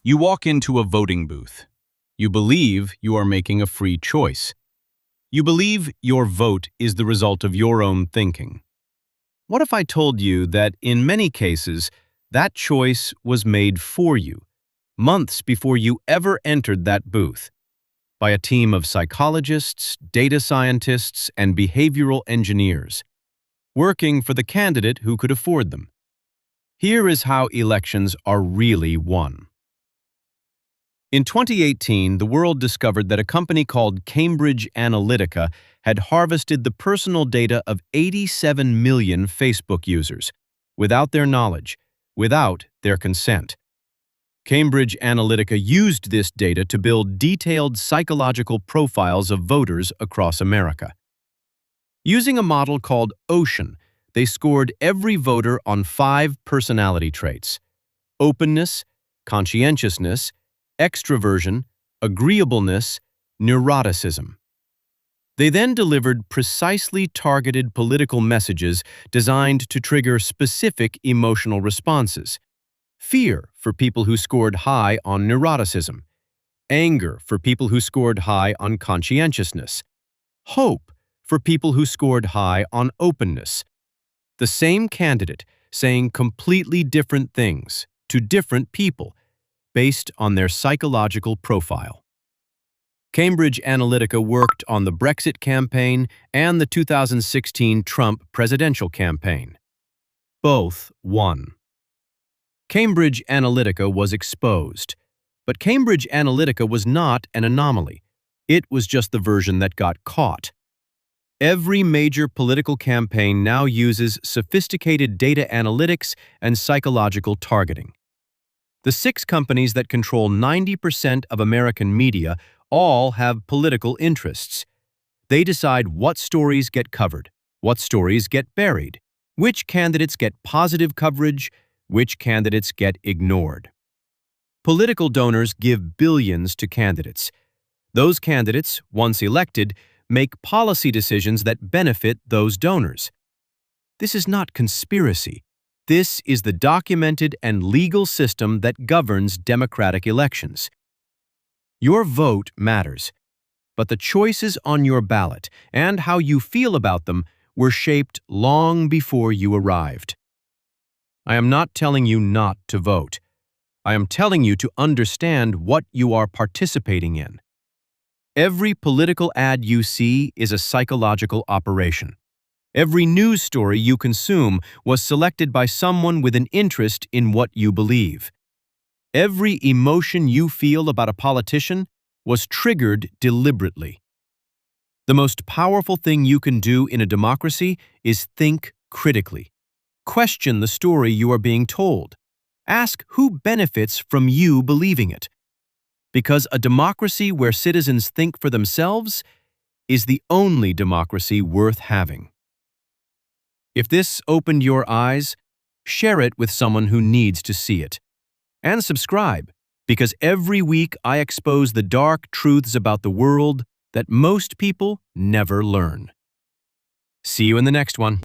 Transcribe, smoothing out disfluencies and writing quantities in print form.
You walk into a voting booth. You believe you are making a free choice. You believe your vote is the result of your own thinking. What if I told you that in many cases, that choice was made for you, months before you ever entered that booth, by a team of psychologists, data scientists, and behavioral engineers, working for the candidate who could afford them? Here is how elections are really won. In 2018, the world discovered that a company called Cambridge Analytica had harvested the personal data of 87 million Facebook users, without their knowledge, without their consent. Cambridge Analytica used this data to build detailed psychological profiles of voters across America. Using a model called Ocean, they scored every voter on 5 personality traits: openness, conscientiousness, extroversion, agreeableness, neuroticism. They then delivered precisely targeted political messages designed to trigger specific emotional responses. Fear for people who scored high on neuroticism. Anger for people who scored high on conscientiousness. Hope for people who scored high on openness. The same candidate saying completely different things to different people based on their psychological profile. Cambridge Analytica worked on the Brexit campaign and the 2016 Trump presidential campaign. Both won. Cambridge Analytica was exposed, but Cambridge Analytica was not an anomaly. It was just the version that got caught. Every major political campaign now uses sophisticated data analytics and psychological targeting. The 6 companies that control 90% of American media all have political interests. They decide what stories get covered, what stories get buried, which candidates get positive coverage, which candidates get ignored. Political donors give billions to candidates. Those candidates, once elected, make policy decisions that benefit those donors. This is not conspiracy. This is the documented and legal system that governs democratic elections. Your vote matters, but the choices on your ballot and how you feel about them were shaped long before you arrived. I am not telling you not to vote. I am telling you to understand what you are participating in. Every political ad you see is a psychological operation. Every news story you consume was selected by someone with an interest in what you believe. Every emotion you feel about a politician was triggered deliberately. The most powerful thing you can do in a democracy is think critically. Question the story you are being told. Ask who benefits from you believing it. Because a democracy where citizens think for themselves is the only democracy worth having. If this opened your eyes, share it with someone who needs to see it. And subscribe, because every week I expose the dark truths about the world that most people never learn. See you in the next one.